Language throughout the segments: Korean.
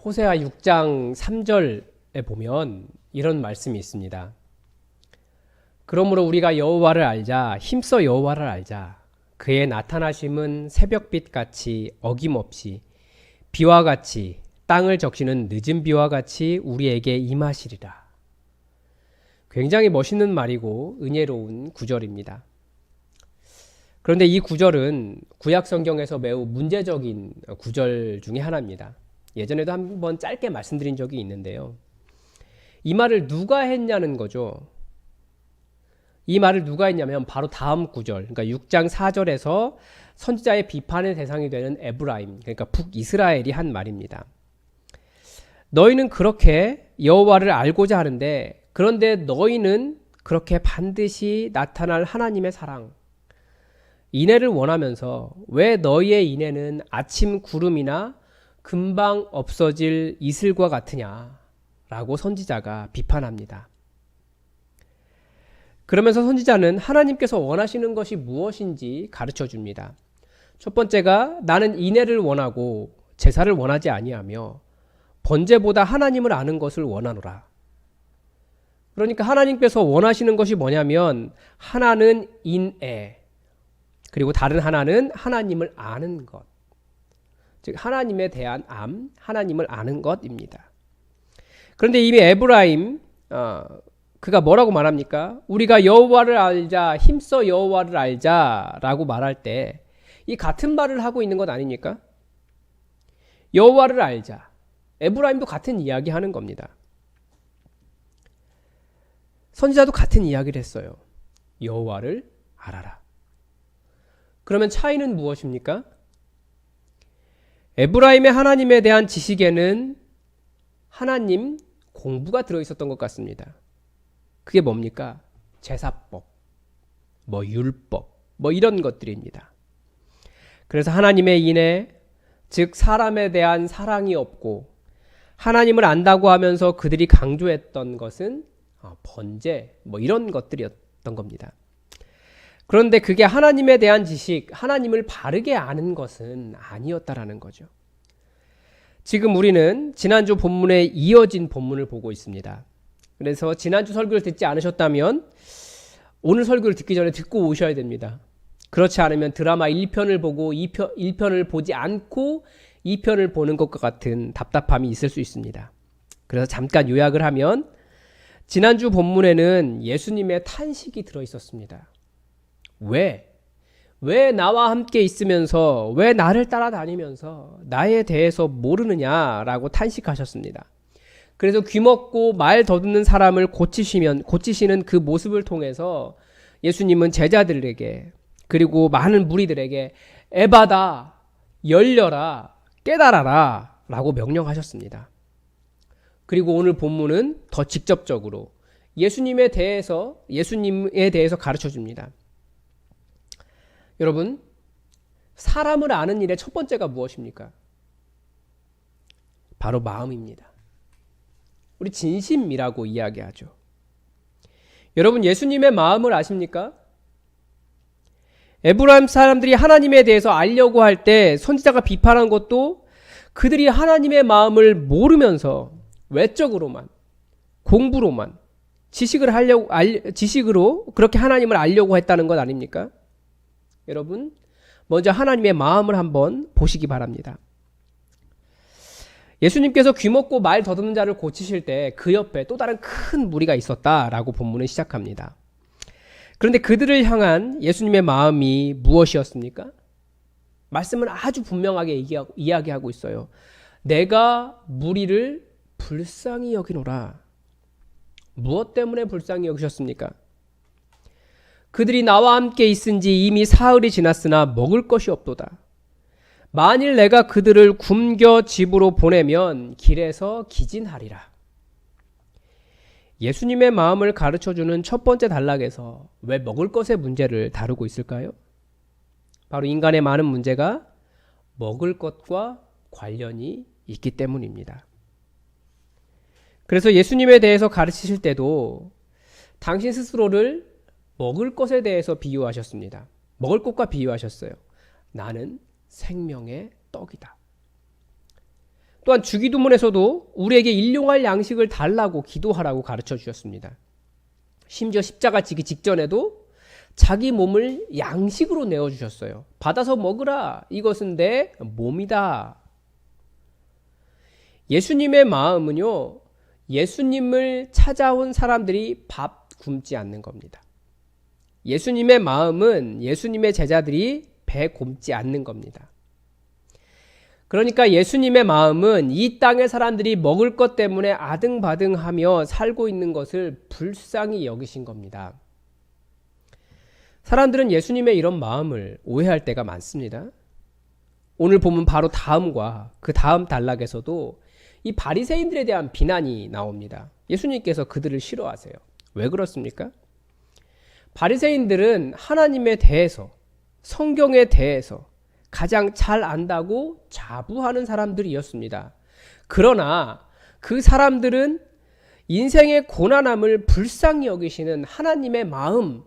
호세아 6장 3절에 보면 이런 말씀이 있습니다. 그러므로 우리가 여호와를 알자, 힘써 여호와를 알자. 그의 나타나심은 새벽빛 같이 어김없이 비와 같이 땅을 적시는 늦은 비와 같이 우리에게 임하시리라. 굉장히 멋있는 말이고 은혜로운 구절입니다. 그런데 이 구절은 구약 성경에서 매우 문제적인 구절 중에 하나입니다. 예전에도 한번 짧게 말씀드린 적이 있는데요. 이 말을 누가 했냐는 거죠. 이 말을 누가 했냐면 바로 다음 구절, 그러니까 6장 4절에서 선지자의 비판의 대상이 되는 에브라임, 그러니까 북이스라엘이 한 말입니다. 너희는 그렇게 여호와를 알고자 하는데, 그런데 너희는 그렇게 반드시 나타날 하나님의 사랑, 인애를 원하면서 왜 너희의 인애는 아침 구름이나 금방 없어질 이슬과 같으냐라고 선지자가 비판합니다. 그러면서 선지자는 하나님께서 원하시는 것이 무엇인지 가르쳐 줍니다. 첫 번째가 나는 인애를 원하고 제사를 원하지 아니하며 번제보다 하나님을 아는 것을 원하노라. 그러니까 하나님께서 원하시는 것이 뭐냐면 하나는 인애, 그리고 다른 하나는 하나님을 아는 것. 즉 하나님에 대한 암, 하나님을 아는 것입니다. 그런데 이미 에브라임 그가 뭐라고 말합니까? 우리가 여호와를 알자, 힘써 여호와를 알자라고 말할 때 이 같은 말을 하고 있는 것 아닙니까? 여호와를 알자. 에브라임도 같은 이야기 하는 겁니다. 선지자도 같은 이야기를 했어요. 여호와를 알아라. 그러면 차이는 무엇입니까? 에브라임의 하나님에 대한 지식에는 하나님 공부가 들어있었던 것 같습니다. 그게 뭡니까? 제사법, 율법, 이런 것들입니다. 그래서 하나님의 인애, 즉 사람에 대한 사랑이 없고 하나님을 안다고 하면서 그들이 강조했던 것은 번제, 이런 것들이었던 겁니다. 그런데 그게 하나님에 대한 지식, 하나님을 바르게 아는 것은 아니었다라는 거죠. 지금 우리는 지난주 본문에 이어진 본문을 보고 있습니다. 그래서 지난주 설교를 듣지 않으셨다면 오늘 설교를 듣기 전에 듣고 오셔야 됩니다. 그렇지 않으면 드라마 1편을 보고 1편을 보지 않고 2편을 보는 것과 같은 답답함이 있을 수 있습니다. 그래서 잠깐 요약을 하면 지난주 본문에는 예수님의 탄식이 들어있었습니다. 왜 나와 함께 있으면서, 왜 나를 따라다니면서 나에 대해서 모르느냐라고 탄식하셨습니다. 그래서 귀먹고 말 더듬는 사람을 고치시는 그 모습을 통해서 예수님은 제자들에게, 그리고 많은 무리들에게 에바다, 열려라, 깨달아라 라고 명령하셨습니다. 그리고 오늘 본문은 더 직접적으로 예수님에 대해서 가르쳐 줍니다. 여러분, 사람을 아는 일의 첫 번째가 무엇입니까? 바로 마음입니다. 우리 진심이라고 이야기하죠. 여러분, 예수님의 마음을 아십니까? 에브라임 사람들이 하나님에 대해서 알려고 할 때 선지자가 비판한 것도 그들이 하나님의 마음을 모르면서 외적으로만, 공부로만, 지식으로 그렇게 하나님을 알려고 했다는 것 아닙니까? 여러분, 먼저 하나님의 마음을 한번 보시기 바랍니다. 예수님께서 귀먹고 말 더듬는 자를 고치실 때 그 옆에 또 다른 큰 무리가 있었다라고 본문은 시작합니다. 그런데 그들을 향한 예수님의 마음이 무엇이었습니까? 말씀은 아주 분명하게 이야기하고 있어요. 내가 무리를 불쌍히 여기노라. 무엇 때문에 불쌍히 여기셨습니까? 그들이 나와 함께 있은지 이미 사흘이 지났으나 먹을 것이 없도다. 만일 내가 그들을 굶겨 집으로 보내면 길에서 기진하리라. 예수님의 마음을 가르쳐주는 첫 번째 단락에서 왜 먹을 것의 문제를 다루고 있을까요? 바로 인간의 많은 문제가 먹을 것과 관련이 있기 때문입니다. 그래서 예수님에 대해서 가르치실 때도 당신 스스로를 먹을 것에 대해서 비유하셨습니다. 먹을 것과 비유하셨어요. 나는 생명의 떡이다. 또한 주기도문에서도 우리에게 일용할 양식을 달라고 기도하라고 가르쳐 주셨습니다. 심지어 십자가 지기 직전에도 자기 몸을 양식으로 내어주셨어요. 받아서 먹으라. 이것은 내 몸이다. 예수님의 마음은요, 예수님을 찾아온 사람들이 밥 굶지 않는 겁니다. 예수님의 마음은 예수님의 제자들이 배 굶지 않는 겁니다. 그러니까 예수님의 마음은 이 땅의 사람들이 먹을 것 때문에 아등바등하며 살고 있는 것을 불쌍히 여기신 겁니다. 사람들은 예수님의 이런 마음을 오해할 때가 많습니다. 오늘 보면 바로 다음과 그 다음 단락에서도 이 바리새인들에 대한 비난이 나옵니다. 예수님께서 그들을 싫어하세요. 왜 그렇습니까? 바리새인들은 하나님에 대해서, 성경에 대해서 가장 잘 안다고 자부하는 사람들이었습니다. 그러나 그 사람들은 인생의 고난함을 불쌍히 여기시는 하나님의 마음,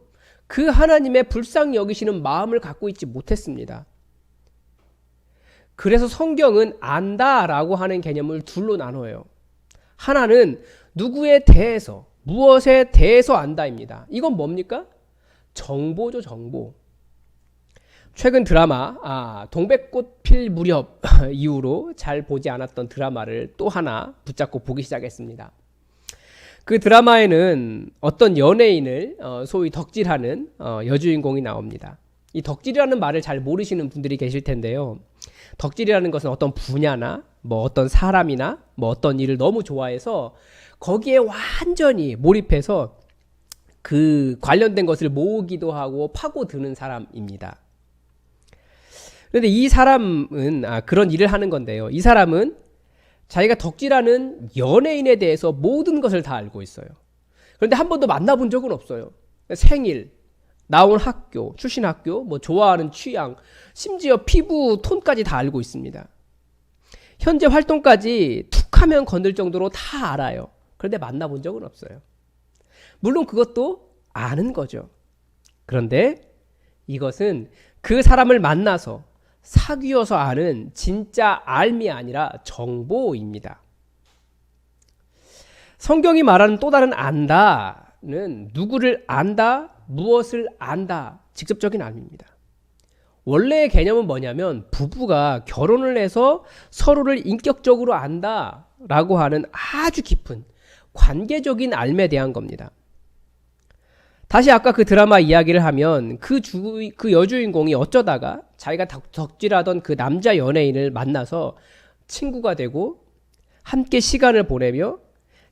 그 하나님의 불쌍히 여기시는 마음을 갖고 있지 못했습니다. 그래서 성경은 안다라고 하는 개념을 둘로 나눠요. 하나는 누구에 대해서, 무엇에 대해서 안다입니다. 이건 뭡니까? 정보죠, 정보. 최근 드라마 동백꽃 필 무렵 이후로 잘 보지 않았던 드라마를 또 하나 붙잡고 보기 시작했습니다. 그 드라마에는 어떤 연예인을 소위 덕질하는 여주인공이 나옵니다. 이 덕질이라는 말을 잘 모르시는 분들이 계실 텐데요. 덕질이라는 것은 어떤 분야나 뭐 어떤 사람이나 뭐 어떤 일을 너무 좋아해서 거기에 완전히 몰입해서 그 관련된 것을 모으기도 하고 파고드는 사람입니다. 그런데 이 사람은 그런 일을 하는 건데요. 이 사람은 자기가 덕질하는 연예인에 대해서 모든 것을 다 알고 있어요. 그런데 한 번도 만나본 적은 없어요. 생일, 나온 학교, 출신 학교, 뭐 좋아하는 취향, 심지어 피부 톤까지 다 알고 있습니다. 현재 활동까지 툭하면 건들 정도로 다 알아요. 그런데 만나본 적은 없어요. 물론 그것도 아는 거죠. 그런데 이것은 그 사람을 만나서 사귀어서 아는 진짜 알미 아니라 정보입니다. 성경이 말하는 또 다른 안다는 누구를 안다, 무엇을 안다, 직접적인 알미입니다. 원래의 개념은 뭐냐면 부부가 결혼을 해서 서로를 인격적으로 안다라고 하는 아주 깊은 관계적인 알미에 대한 겁니다. 다시 아까 그 드라마 이야기를 하면 그 여주인공이 어쩌다가 자기가 덕질하던 그 남자 연예인을 만나서 친구가 되고 함께 시간을 보내며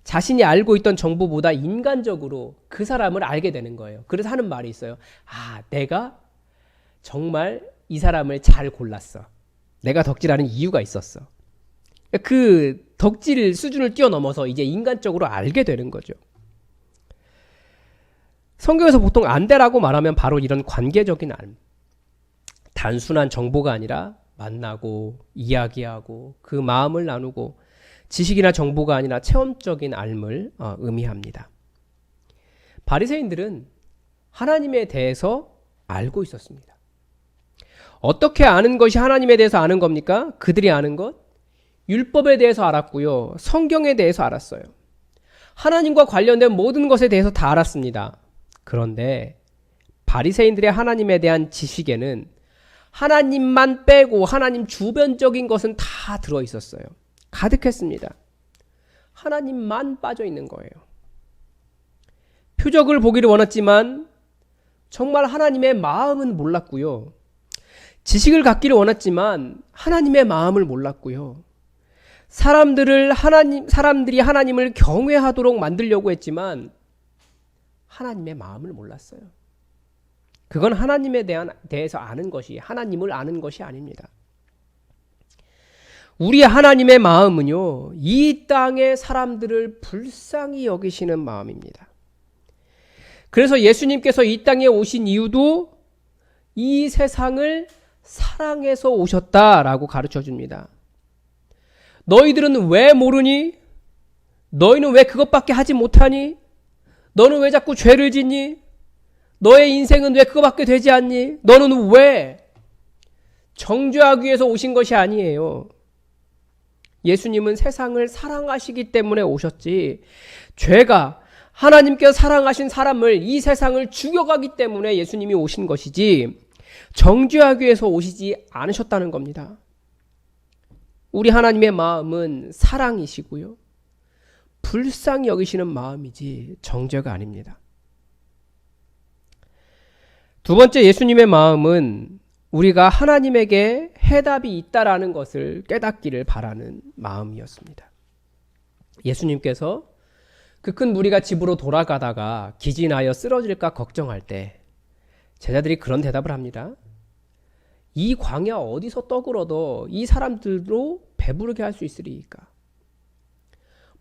자신이 알고 있던 정보보다 인간적으로 그 사람을 알게 되는 거예요. 그래서 하는 말이 있어요. 내가 정말 이 사람을 잘 골랐어. 내가 덕질하는 이유가 있었어. 그 덕질 수준을 뛰어넘어서 이제 인간적으로 알게 되는 거죠. 성경에서 보통 안대라고 말하면 바로 이런 관계적인 알. 단순한 정보가 아니라 만나고 이야기하고 그 마음을 나누고 지식이나 정보가 아니라 체험적인 알을 의미합니다. 바리새인들은 하나님에 대해서 알고 있었습니다. 어떻게 아는 것이 하나님에 대해서 아는 겁니까? 그들이 아는 것? 율법에 대해서 알았고요. 성경에 대해서 알았어요. 하나님과 관련된 모든 것에 대해서 다 알았습니다. 그런데 바리새인들의 하나님에 대한 지식에는 하나님만 빼고 하나님 주변적인 것은 다 들어 있었어요. 가득했습니다. 하나님만 빠져 있는 거예요. 표적을 보기를 원했지만 정말 하나님의 마음은 몰랐고요. 지식을 갖기를 원했지만 하나님의 마음을 몰랐고요. 사람들이 하나님을 경외하도록 만들려고 했지만 하나님의 마음을 몰랐어요. 그건 하나님에 대해서 아는 것이, 하나님을 아는 것이 아닙니다. 우리 하나님의 마음은요, 이 땅의 사람들을 불쌍히 여기시는 마음입니다. 그래서 예수님께서 이 땅에 오신 이유도 이 세상을 사랑해서 오셨다라고 가르쳐 줍니다. 너희들은 왜 모르니? 너희는 왜 그것밖에 하지 못하니? 너는 왜 자꾸 죄를 짓니? 너의 인생은 왜 그거밖에 되지 않니? 너는 왜? 정죄하기 위해서 오신 것이 아니에요. 예수님은 세상을 사랑하시기 때문에 오셨지, 죄가 하나님께서 사랑하신 사람을, 이 세상을 죽여가기 때문에 예수님이 오신 것이지 정죄하기 위해서 오시지 않으셨다는 겁니다. 우리 하나님의 마음은 사랑이시고요, 불쌍히 여기시는 마음이지 정죄가 아닙니다. 두 번째, 예수님의 마음은 우리가 하나님에게 해답이 있다라는 것을 깨닫기를 바라는 마음이었습니다. 예수님께서 그 큰 무리가 집으로 돌아가다가 기진하여 쓰러질까 걱정할 때 제자들이 그런 대답을 합니다. 이 광야 어디서 떡을 얻어 이 사람들로 배부르게 할 수 있으리이까?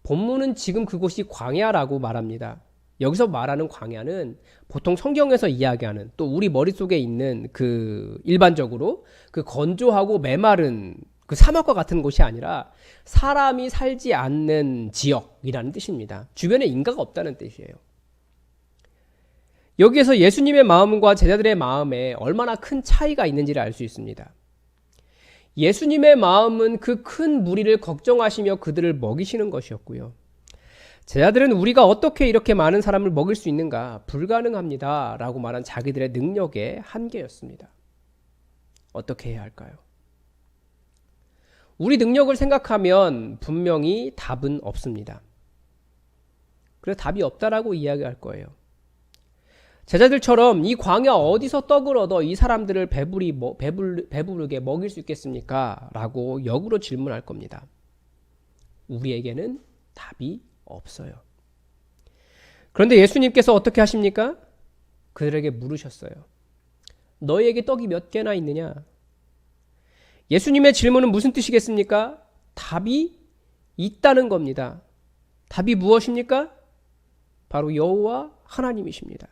본문은 지금 그곳이 광야라고 말합니다. 여기서 말하는 광야는 보통 성경에서 이야기하는, 또 우리 머릿속에 있는 그 일반적으로 그 건조하고 메마른 그 사막과 같은 곳이 아니라 사람이 살지 않는 지역이라는 뜻입니다. 주변에 인가가 없다는 뜻이에요. 여기에서 예수님의 마음과 제자들의 마음에 얼마나 큰 차이가 있는지를 알 수 있습니다. 예수님의 마음은 그 큰 무리를 걱정하시며 그들을 먹이시는 것이었고요. 제자들은 우리가 어떻게 이렇게 많은 사람을 먹일 수 있는가? 불가능합니다 라고 말한 자기들의 능력의 한계였습니다. 어떻게 해야 할까요? 우리 능력을 생각하면 분명히 답은 없습니다. 그래서 답이 없다라고 이야기할 거예요. 제자들처럼 이 광야 어디서 떡을 얻어 이 사람들을 배부르게 먹일 수 있겠습니까? 라고 역으로 질문할 겁니다. 우리에게는 답이 없어요. 그런데 예수님께서 어떻게 하십니까? 그들에게 물으셨어요. 너희에게 떡이 몇 개나 있느냐? 예수님의 질문은 무슨 뜻이겠습니까? 답이 있다는 겁니다. 답이 무엇입니까? 바로 여호와 하나님이십니다.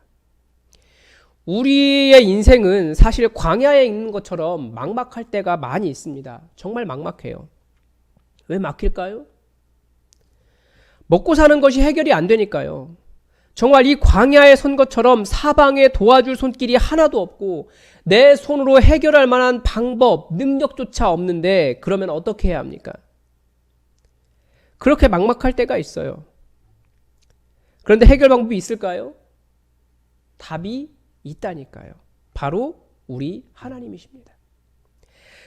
우리의 인생은 사실 광야에 있는 것처럼 막막할 때가 많이 있습니다. 정말 막막해요. 왜 막힐까요? 먹고 사는 것이 해결이 안 되니까요. 정말 이 광야에 선 것처럼 사방에 도와줄 손길이 하나도 없고 내 손으로 해결할 만한 방법, 능력조차 없는데 그러면 어떻게 해야 합니까? 그렇게 막막할 때가 있어요. 그런데 해결 방법이 있을까요? 답이 있다니까요. 바로 우리 하나님이십니다.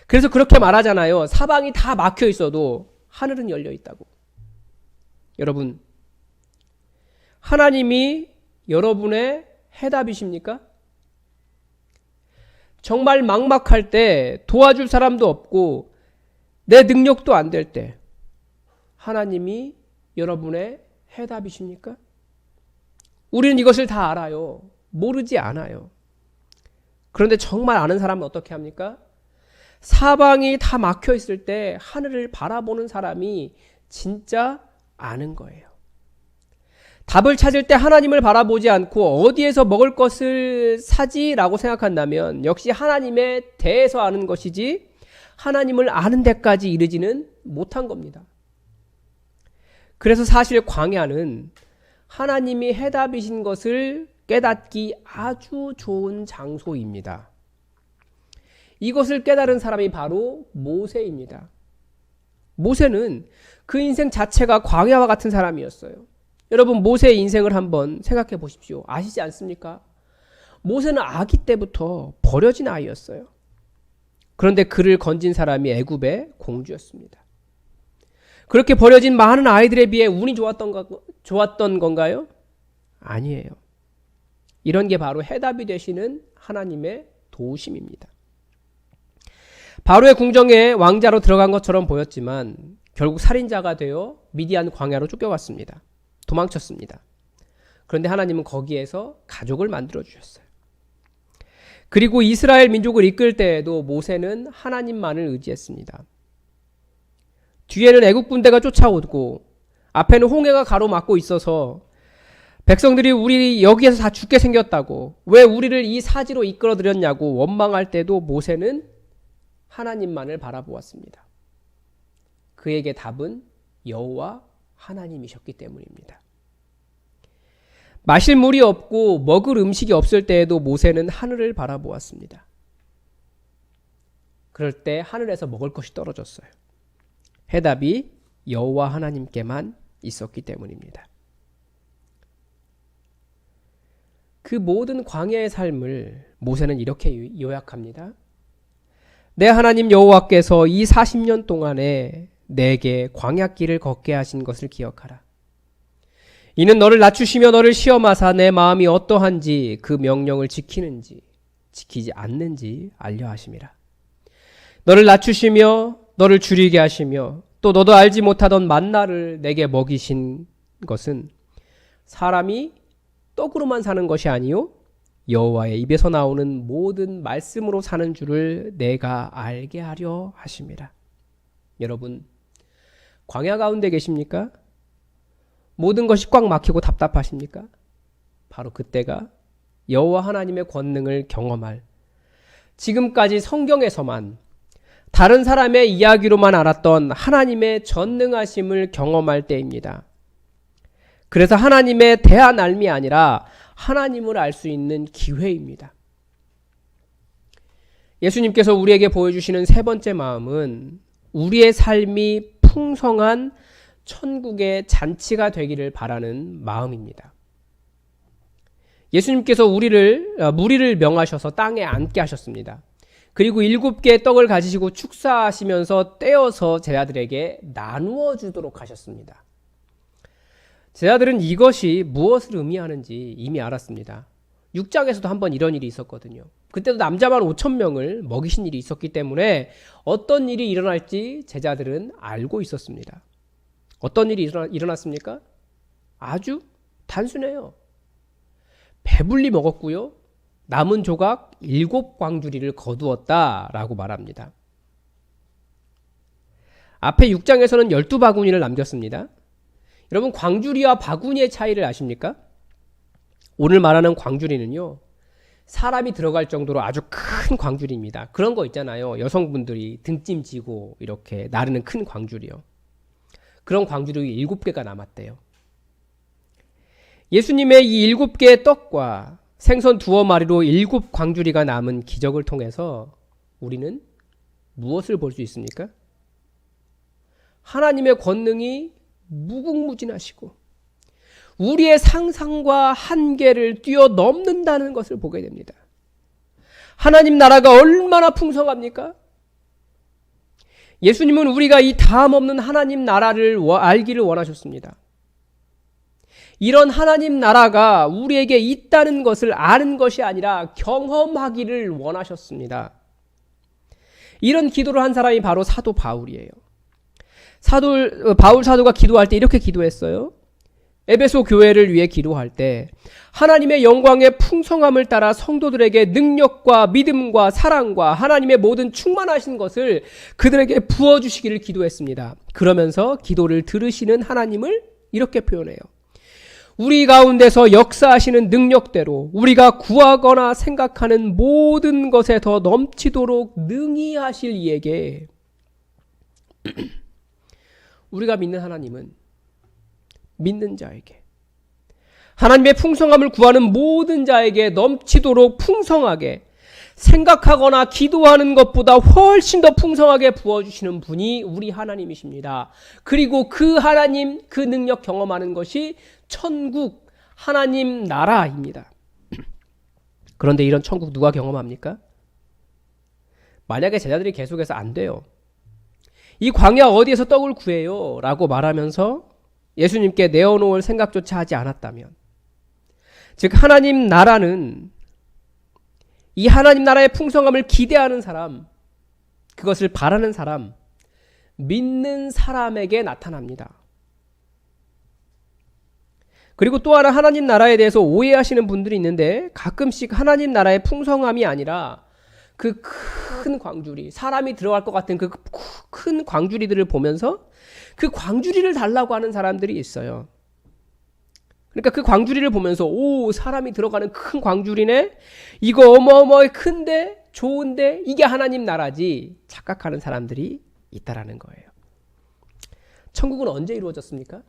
그래서 그렇게 말하잖아요. 사방이 다 막혀 있어도 하늘은 열려 있다고. 여러분, 하나님이 여러분의 해답이십니까? 정말 막막할 때, 도와줄 사람도 없고 내 능력도 안 될 때 하나님이 여러분의 해답이십니까? 우리는 이것을 다 알아요. 모르지 않아요. 그런데 정말 아는 사람은 어떻게 합니까? 사방이 다 막혀 있을 때 하늘을 바라보는 사람이 진짜 아는 거예요. 답을 찾을 때 하나님을 바라보지 않고 어디에서 먹을 것을 사지라고 생각한다면 역시 하나님에 대해서 아는 것이지 하나님을 아는 데까지 이르지는 못한 겁니다. 그래서 사실 광야는 하나님이 해답이신 것을 깨닫기 아주 좋은 장소입니다. 이것을 깨달은 사람이 바로 모세입니다. 모세는 그 인생 자체가 광야와 같은 사람이었어요. 여러분, 모세의 인생을 한번 생각해 보십시오. 아시지 않습니까? 모세는 아기 때부터 버려진 아이였어요. 그런데 그를 건진 사람이 애굽의 공주였습니다. 그렇게 버려진 많은 아이들에 비해 운이 좋았던 건가요? 아니에요. 이런 게 바로 해답이 되시는 하나님의 도우심입니다. 바로의 궁정에 왕자로 들어간 것처럼 보였지만 결국 살인자가 되어 미디안 광야로 쫓겨갔습니다. 도망쳤습니다. 그런데 하나님은 거기에서 가족을 만들어 주셨어요. 그리고 이스라엘 민족을 이끌 때에도 모세는 하나님만을 의지했습니다. 뒤에는 애국 군대가 쫓아오고 앞에는 홍해가 가로막고 있어서 백성들이 우리 여기에서 다 죽게 생겼다고, 왜 우리를 이 사지로 이끌어들였냐고 원망할 때도 모세는 하나님만을 바라보았습니다. 그에게 답은 여호와 하나님이셨기 때문입니다. 마실 물이 없고 먹을 음식이 없을 때에도 모세는 하늘을 바라보았습니다. 그럴 때 하늘에서 먹을 것이 떨어졌어요. 해답이 여호와 하나님께만 있었기 때문입니다. 그 모든 광야의 삶을 모세는 이렇게 요약합니다. 내 하나님 여호와께서 이 40년 동안에 내게 광야길을 걷게 하신 것을 기억하라. 이는 너를 낮추시며 너를 시험하사 내 마음이 어떠한지 그 명령을 지키는지 지키지 않는지 알려 하심이라. 너를 낮추시며 너를 줄이게 하시며 또 너도 알지 못하던 만나를 내게 먹이신 것은 사람이 떡으로만 사는 것이 아니요 여호와의 입에서 나오는 모든 말씀으로 사는 줄을 내가 알게 하려 하심이라. 여러분, 광야 가운데 계십니까? 모든 것이 꽉 막히고 답답하십니까? 바로 그때가 여호와 하나님의 권능을 경험할, 지금까지 성경에서만 다른 사람의 이야기로만 알았던 하나님의 전능하심을 경험할 때입니다. 그래서 하나님의 대안알미 아니라 하나님을 알 수 있는 기회입니다. 예수님께서 우리에게 보여주시는 세 번째 마음은 우리의 삶이 풍성한 천국의 잔치가 되기를 바라는 마음입니다. 예수님께서 무리를 명하셔서 땅에 앉게 하셨습니다. 그리고 7개의 떡을 가지시고 축사하시면서 떼어서 제자들에게 나누어 주도록 하셨습니다. 제자들은 이것이 무엇을 의미하는지 이미 알았습니다. 6장에서도 한번 이런 일이 있었거든요. 그때도 남자만 5,000명을 먹이신 일이 있었기 때문에 어떤 일이 일어날지 제자들은 알고 있었습니다. 어떤 일이 일어났습니까? 아주 단순해요. 배불리 먹었고요. 남은 조각 7광주리를 거두었다라고 말합니다. 앞에 6장에서는 12바구니를 남겼습니다. 여러분, 광주리와 바구니의 차이를 아십니까? 오늘 말하는 광주리는요, 사람이 들어갈 정도로 아주 큰 광주리입니다. 그런 거 있잖아요. 여성분들이 등짐 지고 이렇게 나르는 큰 광주리요. 그런 광주리 7개가 남았대요. 예수님의 이 7개의 떡과 생선 2마리로 7광주리가 남은 기적을 통해서 우리는 무엇을 볼 수 있습니까? 하나님의 권능이 무궁무진하시고 우리의 상상과 한계를 뛰어넘는다는 것을 보게 됩니다. 하나님 나라가 얼마나 풍성합니까? 예수님은 우리가 이 다음 없는 하나님 나라를 알기를 원하셨습니다. 이런 하나님 나라가 우리에게 있다는 것을 아는 것이 아니라 경험하기를 원하셨습니다. 이런 기도를 한 사람이 바로 사도 바울이에요. 바울 사도가 기도할 때 이렇게 기도했어요. 에베소 교회를 위해 기도할 때 하나님의 영광의 풍성함을 따라 성도들에게 능력과 믿음과 사랑과 하나님의 모든 충만하신 것을 그들에게 부어주시기를 기도했습니다. 그러면서 기도를 들으시는 하나님을 이렇게 표현해요. 우리 가운데서 역사하시는 능력대로 우리가 구하거나 생각하는 모든 것에 더 넘치도록 능히 하실 이에게 우리가 믿는 하나님은 믿는 자에게 하나님의 풍성함을 구하는 모든 자에게 넘치도록 풍성하게 생각하거나 기도하는 것보다 훨씬 더 풍성하게 부어주시는 분이 우리 하나님이십니다. 그리고 그 하나님, 그 능력 경험하는 것이 천국, 하나님 나라입니다. 그런데 이런 천국 누가 경험합니까? 만약에 제자들이 계속해서 안 돼요. 이 광야 어디에서 떡을 구해요? 라고 말하면서 예수님께 내어놓을 생각조차 하지 않았다면, 즉 하나님 나라는 이 하나님 나라의 풍성함을 기대하는 사람, 그것을 바라는 사람, 믿는 사람에게 나타납니다. 그리고 또 하나 하나님 나라에 대해서 오해하시는 분들이 있는데 가끔씩 하나님 나라의 풍성함이 아니라 그 큰 광주리, 사람이 들어갈 것 같은 그 큰 광주리들을 보면서 그 광주리를 달라고 하는 사람들이 있어요. 그러니까 그 광주리를 보면서 오, 사람이 들어가는 큰 광주리네, 이거 어마어마하게 큰데 좋은데 이게 하나님 나라지 착각하는 사람들이 있다라는 거예요. 천국은 언제 이루어졌습니까?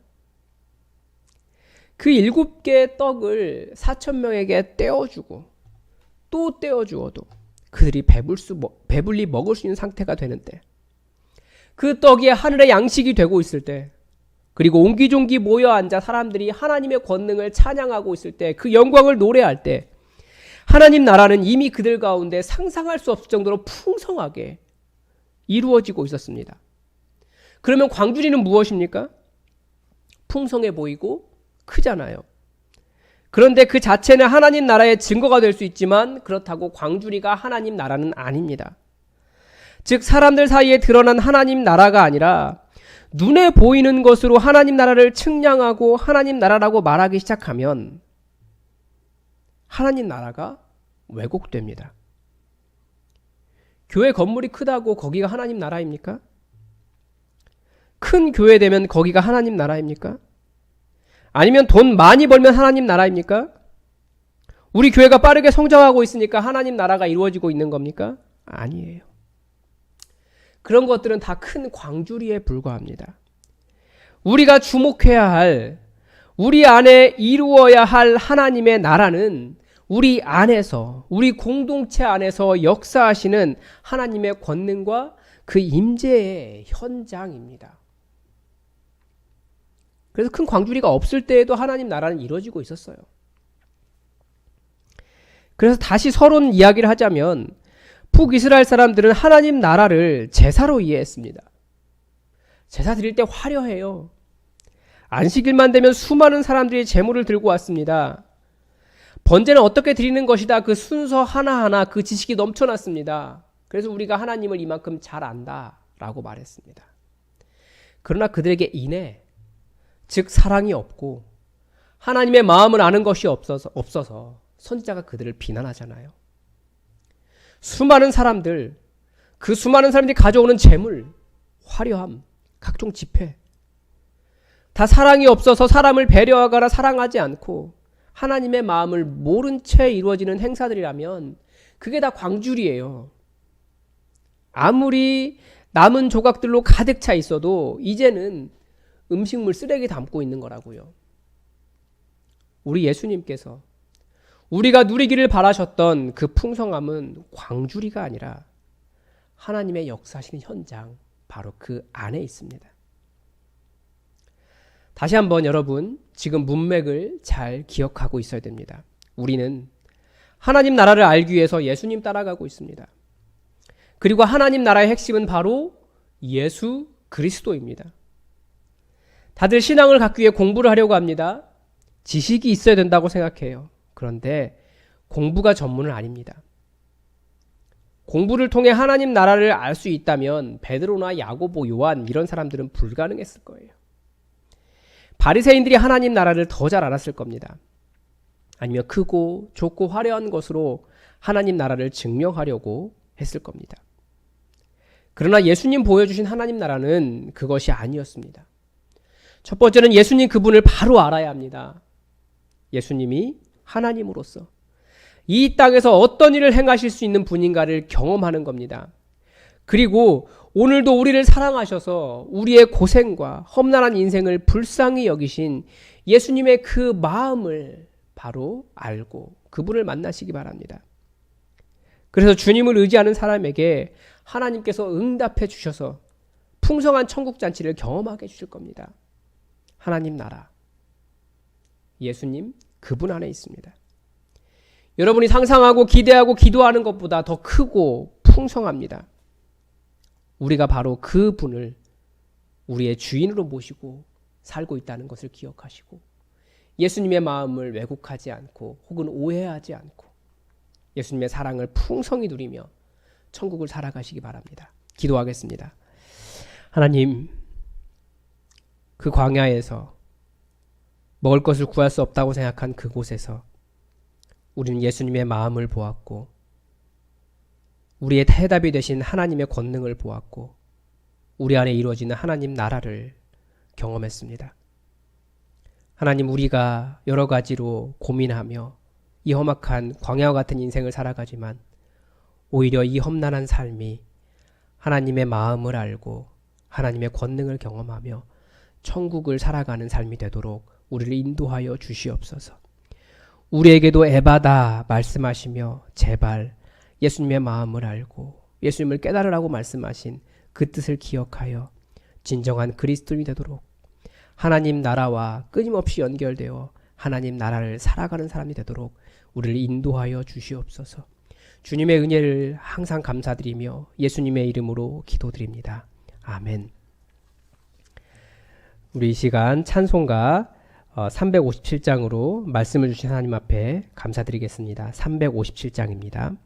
그 7개의 떡을 4,000명에게 떼어주고 또 떼어주어도 그들이 배불리 먹을 수 있는 상태가 되는데, 그 떡이 하늘의 양식이 되고 있을 때, 그리고 옹기종기 모여 앉아 사람들이 하나님의 권능을 찬양하고 있을 때, 그 영광을 노래할 때 하나님 나라는 이미 그들 가운데 상상할 수 없을 정도로 풍성하게 이루어지고 있었습니다. 그러면 광주리는 무엇입니까? 풍성해 보이고 크잖아요. 그런데 그 자체는 하나님 나라의 증거가 될 수 있지만 그렇다고 광주리가 하나님 나라는 아닙니다. 즉 사람들 사이에 드러난 하나님 나라가 아니라 눈에 보이는 것으로 하나님 나라를 측량하고 하나님 나라라고 말하기 시작하면 하나님 나라가 왜곡됩니다. 교회 건물이 크다고 거기가 하나님 나라입니까? 큰 교회 되면 거기가 하나님 나라입니까? 아니면 돈 많이 벌면 하나님 나라입니까? 우리 교회가 빠르게 성장하고 있으니까 하나님 나라가 이루어지고 있는 겁니까? 아니에요. 그런 것들은 다 큰 광주리에 불과합니다. 우리가 주목해야 할, 우리 안에 이루어야 할 하나님의 나라는 우리 안에서, 우리 공동체 안에서 역사하시는 하나님의 권능과 그 임재의 현장입니다. 그래서 큰 광주리가 없을 때에도 하나님 나라는 이루어지고 있었어요. 그래서 다시 서론 이야기를 하자면 북이스라엘 사람들은 하나님 나라를 제사로 이해했습니다. 제사 드릴 때 화려해요. 안식일만 되면 수많은 사람들이 제물을 들고 왔습니다. 번제는 어떻게 드리는 것이다. 그 순서 하나하나 그 지식이 넘쳐났습니다. 그래서 우리가 하나님을 이만큼 잘 안다라고 말했습니다. 그러나 그들에게 인애, 즉 사랑이 없고 하나님의 마음을 아는 것이 없어서 선지자가 그들을 비난하잖아요. 수많은 사람들, 그 수많은 사람들이 가져오는 재물, 화려함, 각종 집회, 다 사랑이 없어서 사람을 배려하거나 사랑하지 않고 하나님의 마음을 모른 채 이루어지는 행사들이라면 그게 다 광주리예요. 아무리 남은 조각들로 가득 차 있어도 이제는 음식물 쓰레기 담고 있는 거라고요. 우리 예수님께서 우리가 누리기를 바라셨던 그 풍성함은 광주리가 아니라 하나님의 역사하시는 현장, 바로 그 안에 있습니다. 다시 한번 여러분, 지금 문맥을 잘 기억하고 있어야 됩니다. 우리는 하나님 나라를 알기 위해서 예수님 따라가고 있습니다. 그리고 하나님 나라의 핵심은 바로 예수 그리스도입니다. 다들 신앙을 갖기 위해 공부를 하려고 합니다. 지식이 있어야 된다고 생각해요. 그런데 공부가 전문은 아닙니다. 공부를 통해 하나님 나라를 알 수 있다면 베드로나 야고보, 요한 이런 사람들은 불가능했을 거예요. 바리새인들이 하나님 나라를 더 잘 알았을 겁니다. 아니면 크고 좁고 화려한 것으로 하나님 나라를 증명하려고 했을 겁니다. 그러나 예수님 보여주신 하나님 나라는 그것이 아니었습니다. 첫 번째는 예수님 그분을 바로 알아야 합니다. 예수님이 하나님으로서 이 땅에서 어떤 일을 행하실 수 있는 분인가를 경험하는 겁니다. 그리고 오늘도 우리를 사랑하셔서 우리의 고생과 험난한 인생을 불쌍히 여기신 예수님의 그 마음을 바로 알고 그분을 만나시기 바랍니다. 그래서 주님을 의지하는 사람에게 하나님께서 응답해 주셔서 풍성한 천국잔치를 경험하게 해주실 겁니다. 하나님 나라, 예수님 그분 안에 있습니다. 여러분이 상상하고 기대하고 기도하는 것보다 더 크고 풍성합니다. 우리가 바로 그분을 우리의 주인으로 모시고 살고 있다는 것을 기억하시고 예수님의 마음을 왜곡하지 않고 혹은 오해하지 않고 예수님의 사랑을 풍성히 누리며 천국을 살아가시기 바랍니다. 기도하겠습니다. 하나님, 그 광야에서 먹을 것을 구할 수 없다고 생각한 그곳에서 우리는 예수님의 마음을 보았고 우리의 해답이 되신 하나님의 권능을 보았고 우리 안에 이루어지는 하나님 나라를 경험했습니다. 하나님, 우리가 여러 가지로 고민하며 이 험악한 광야와 같은 인생을 살아가지만 오히려 이 험난한 삶이 하나님의 마음을 알고 하나님의 권능을 경험하며 천국을 살아가는 삶이 되도록 우리를 인도하여 주시옵소서. 우리에게도 에바다 말씀하시며 제발 예수님의 마음을 알고 예수님을 깨달으라고 말씀하신 그 뜻을 기억하여 진정한 그리스도인이 되도록 하나님 나라와 끊임없이 연결되어 하나님 나라를 살아가는 사람이 되도록 우리를 인도하여 주시옵소서. 주님의 은혜를 항상 감사드리며 예수님의 이름으로 기도드립니다. 아멘. 우리 이 시간 찬송가 357장으로 말씀을 주신 하나님 앞에 감사드리겠습니다. 357장입니다.